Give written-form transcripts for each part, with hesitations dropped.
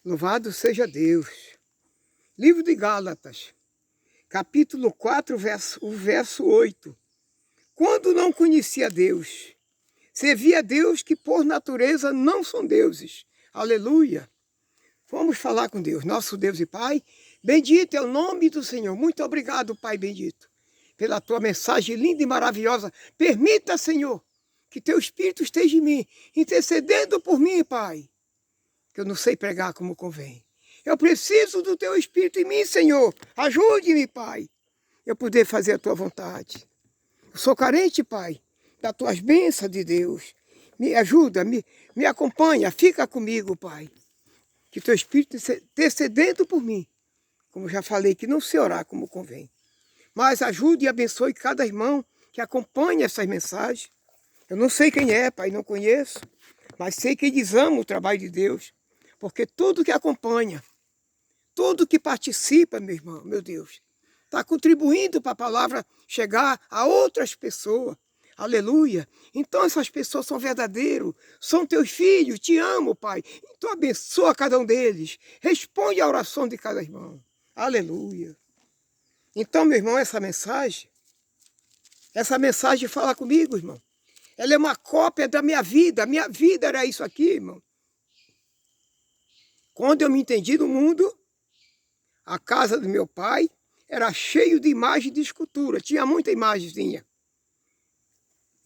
Louvado seja Deus. Livro de Gálatas, capítulo 4, verso 8. Quando não conhecia Deus, servia a Deus que por natureza não são deuses. Aleluia. Vamos falar com Deus, nosso Deus e Pai. Bendito é o nome do Senhor. Muito obrigado, Pai bendito, pela tua mensagem linda e maravilhosa. Permita, Senhor, que teu Espírito esteja em mim, intercedendo por mim, Pai, que eu não sei pregar como convém. Eu preciso do teu Espírito em mim, Senhor. Ajude-me, Pai, eu poder fazer a tua vontade. Eu sou carente, Pai, das tuas bênçãos de Deus. Me ajuda, me acompanha, fica comigo, Pai. Que teu Espírito intercedendo por mim, como já falei, que não sei orar como convém. Mas ajude e abençoe cada irmão que acompanha essas mensagens. Eu não sei quem é, Pai, não conheço, mas sei que eles amam o trabalho de Deus. Porque tudo que acompanha, tudo que participa, meu irmão, meu Deus, está contribuindo para a palavra chegar a outras pessoas. Aleluia. Então essas pessoas são verdadeiros, são teus filhos, te amo, Pai. Então abençoa cada um deles. Responde à oração de cada irmão. Aleluia. Então, meu irmão, essa mensagem fala comigo, irmão. Ela é uma cópia da minha vida. A minha vida era isso aqui, irmão. Quando eu me entendi no mundo, a casa do meu pai era cheio de imagem de escultura. Tinha muita imagenzinha.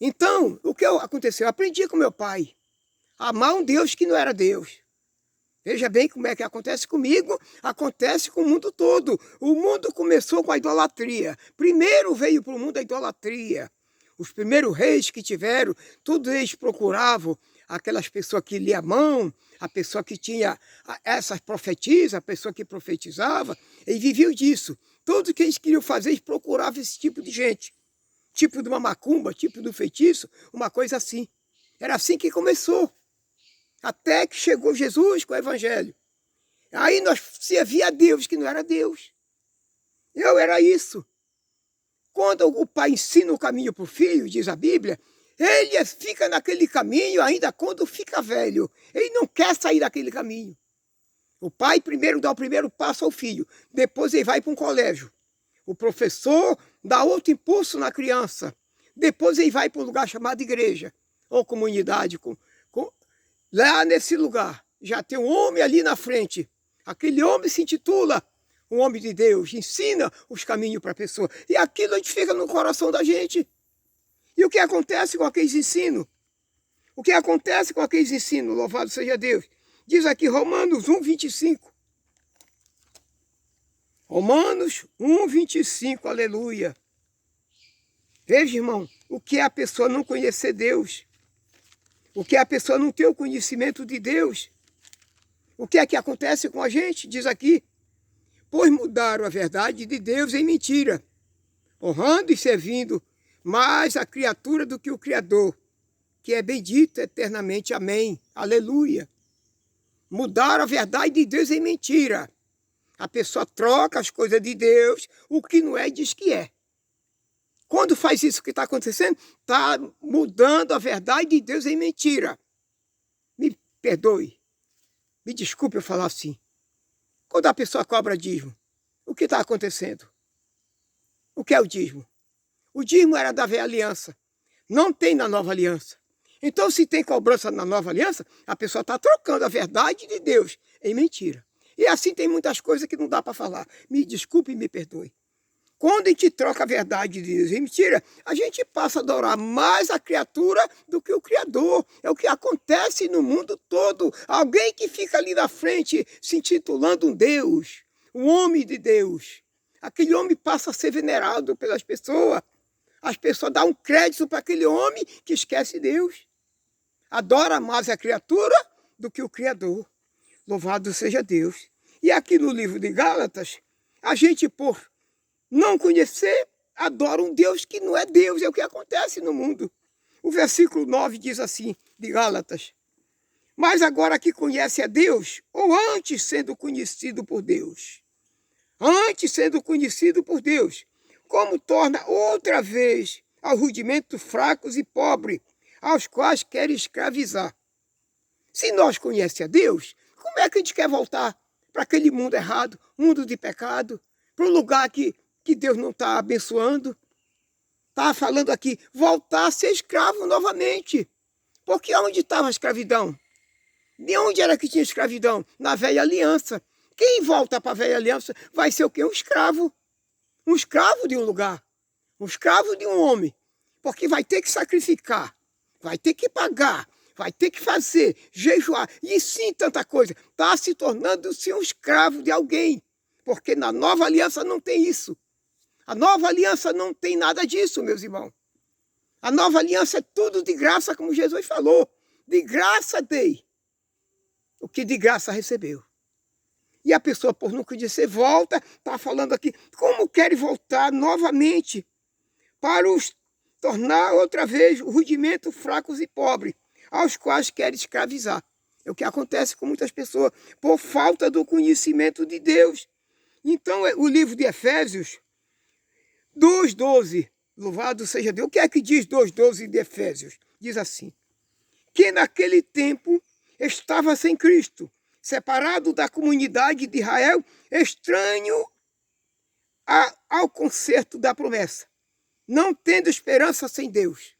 Então, o que aconteceu? Eu aprendi com meu pai a amar um Deus que não era Deus. Veja bem como é que acontece comigo, acontece com o mundo todo. O mundo começou com a idolatria. Primeiro veio para o mundo a idolatria. Os primeiros reis que tiveram, todos eles procuravam aquelas pessoas que liam a mão, a pessoa que tinha essas profetisas, a pessoa que profetizava, eles viviam disso. Tudo que eles queriam fazer, eles procuravam esse tipo de gente. Tipo de uma macumba, tipo de um feitiço, uma coisa assim. Era assim que começou. Até que chegou Jesus com o Evangelho. Aí nós servia a Deus, que não era Deus. Eu era isso. Quando o pai ensina o caminho para o filho, diz a Bíblia, ele fica naquele caminho ainda quando fica velho. Ele não quer sair daquele caminho. O pai primeiro dá o primeiro passo ao filho, depois ele vai para um colégio. O professor dá outro impulso na criança. Depois ele vai para um lugar chamado igreja, ou comunidade. Lá nesse lugar, já tem um homem ali na frente. Aquele homem se intitula um homem de Deus, ensina os caminhos para a pessoa. E aquilo a gente fica no coração da gente. E o que acontece com aqueles ensinos? O que acontece com aqueles ensinos? Louvado seja Deus. Diz aqui Romanos 1, 25. Romanos 1, 25, aleluia. Veja, irmão, o que é a pessoa não conhecer Deus? O que é a pessoa não ter o conhecimento de Deus? O que é que acontece com a gente? Diz aqui, pois mudaram a verdade de Deus em mentira, honrando e servindo mais a criatura do que o Criador, que é bendito eternamente. Amém. Aleluia. Mudaram a verdade de Deus em mentira. A pessoa troca as coisas de Deus, o que não é diz que é. Quando faz isso, o que está acontecendo? Está mudando a verdade de Deus em mentira. Me perdoe, me desculpe eu falar assim. Quando a pessoa cobra dízimo, o que está acontecendo? O que é o dízimo? O dízimo era da velha aliança. Não tem na nova aliança. Então, se tem cobrança na nova aliança, a pessoa está trocando a verdade de Deus em mentira. E assim tem muitas coisas que não dá para falar. Me desculpe e me perdoe. Quando a gente troca a verdade de Deus em mentira, a gente passa a adorar mais a criatura do que o Criador. É o que acontece no mundo todo. Alguém que fica ali na frente se intitulando um Deus, um homem de Deus. Aquele homem passa a ser venerado pelas pessoas. As pessoas dão um crédito para aquele homem que esquece Deus. Adora mais a criatura do que o Criador. Louvado seja Deus. E aqui no livro de Gálatas, a gente, por não conhecer, adora um Deus que não é Deus. É o que acontece no mundo. O versículo 9 diz assim, de Gálatas, mas agora que conhece a Deus, ou antes sendo conhecido por Deus, como torna outra vez aos rudimentos fracos e pobres, aos quais quer escravizar. Se nós conhecemos a Deus, Como é que a gente quer voltar para aquele mundo errado, mundo de pecado, para um lugar que Deus não está abençoando? Está falando aqui, voltar a ser escravo novamente. Porque onde estava a escravidão? De onde era que tinha escravidão? Na velha aliança. Quem volta para a velha aliança vai ser o quê? Um escravo. Um escravo de um lugar. Um escravo de um homem. Porque vai ter que sacrificar, vai ter que pagar, vai ter que fazer, jejuar, e sim tanta coisa. Está se tornando-se um escravo de alguém. Porque na nova aliança não tem isso. A nova aliança não tem nada disso, meus irmãos. A nova aliança é tudo de graça, como Jesus falou. De graça dei o que de graça recebeu. E a pessoa, por nunca dizer volta, está falando aqui, como quer voltar novamente para os tornar outra vez o rudimento fracos e pobres, aos quais quer escravizar. É o que acontece com muitas pessoas, por falta do conhecimento de Deus. Então, o livro de Efésios 2,12, louvado seja Deus. O que é que diz 2,12 de Efésios? Diz assim, que naquele tempo estava sem Cristo, separado da comunidade de Israel, estranho ao concerto da promessa, não tendo esperança sem Deus.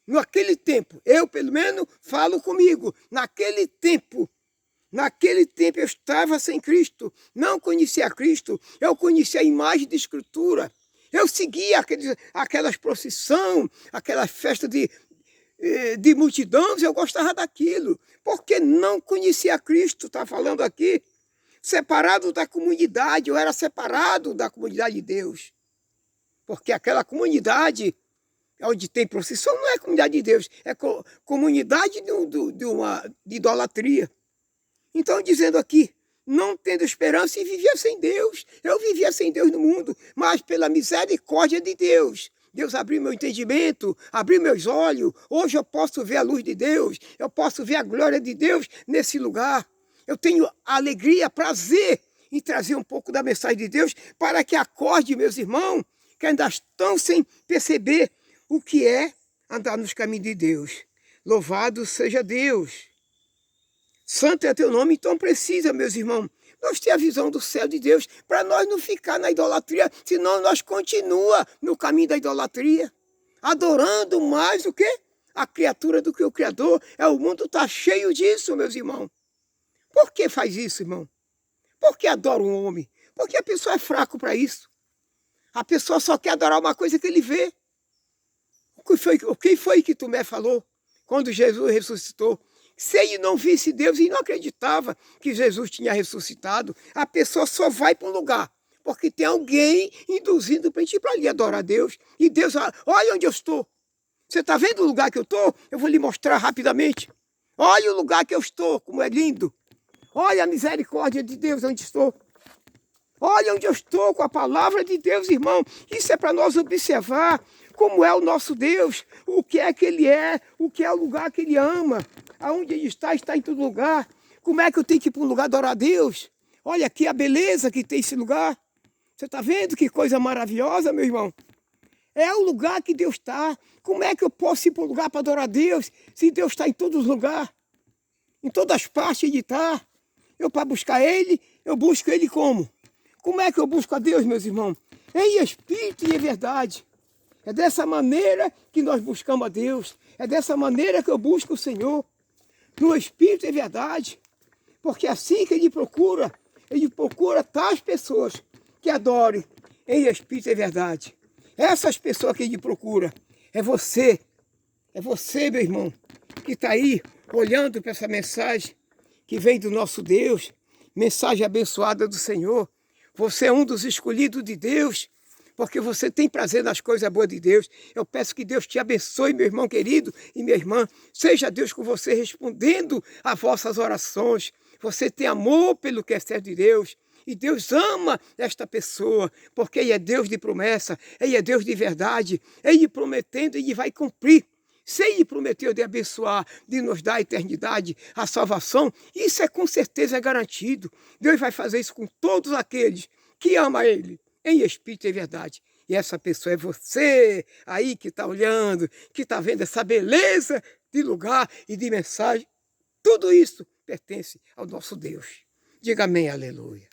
Naquele tempo, eu pelo menos falo comigo, naquele tempo eu estava sem Cristo, não conhecia Cristo, eu conhecia a imagem de Escritura, eu seguia aquelas procissões, aquelas festas de multidões, eu gostava daquilo, porque não conhecia Cristo, está falando aqui, separado da comunidade, eu era separado da comunidade de Deus. Porque aquela comunidade onde tem procissão não é comunidade de Deus, é comunidade de idolatria. Então, dizendo aqui, não tendo esperança e vivia sem Deus. Eu vivia sem Deus no mundo, mas pela misericórdia de Deus. Deus abriu meu entendimento, abriu meus olhos. Hoje eu posso ver a luz de Deus, eu posso ver a glória de Deus nesse lugar. Eu tenho alegria, prazer em trazer um pouco da mensagem de Deus para que acorde, meus irmãos, que ainda estão sem perceber o que é andar nos caminhos de Deus. Louvado seja Deus. Santo é teu nome, então precisa, meus irmãos, nós ter a visão do céu de Deus, para nós não ficar na idolatria, senão nós continua no caminho da idolatria, adorando mais o quê? A criatura do que o Criador. O mundo está cheio disso, meus irmãos. Por que faz isso, irmão? Por que adora um homem? Porque a pessoa é fraca para isso. A pessoa só quer adorar uma coisa que ele vê. O que foi que Tomé falou quando Jesus ressuscitou? Se ele não visse Deus e não acreditava que Jesus tinha ressuscitado, a pessoa só vai para um lugar, porque tem alguém induzindo para a gente ir para ali adorar a Deus. E Deus, olha onde eu estou. Você está vendo o lugar que eu estou? Eu vou lhe mostrar rapidamente. Olha o lugar que eu estou, como é lindo. Olha a misericórdia de Deus onde estou. Olha onde eu estou com a palavra de Deus, irmão. Isso é para nós observar como é o nosso Deus, o que é que Ele é, o que é o lugar que Ele ama. Aonde Ele está em todo lugar. Como é que eu tenho que ir para um lugar adorar a Deus? Olha aqui a beleza que tem esse lugar. Você está vendo que coisa maravilhosa, meu irmão? É o lugar que Deus está. Como é que eu posso ir para um lugar para adorar a Deus, se Deus está em todos os lugares? Em todas as partes Ele está. Eu, para buscar Ele, eu busco Ele como? Como é que eu busco a Deus, meus irmãos? Em espírito e em verdade. É dessa maneira que nós buscamos a Deus. É dessa maneira que eu busco o Senhor. No espírito e em verdade. Porque é assim que Ele procura tais pessoas que adorem em espírito e em verdade. Essas pessoas que Ele procura. É você, meu irmão, que está aí olhando para essa mensagem que vem do nosso Deus. Mensagem abençoada do Senhor. Você é um dos escolhidos de Deus, porque você tem prazer nas coisas boas de Deus. Eu peço que Deus te abençoe, meu irmão querido e minha irmã. Seja Deus com você respondendo às vossas orações. Você tem amor pelo que é certo de Deus. E Deus ama esta pessoa, porque Ele é Deus de promessa, Ele é Deus de verdade. Ele prometendo, Ele vai cumprir. Se Ele prometeu de abençoar, de nos dar a eternidade, a salvação, isso com certeza é garantido. Deus vai fazer isso com todos aqueles que amam Ele, em espírito e em verdade. E essa pessoa é você, aí que está olhando, que está vendo essa beleza de lugar e de mensagem. Tudo isso pertence ao nosso Deus. Diga amém, aleluia.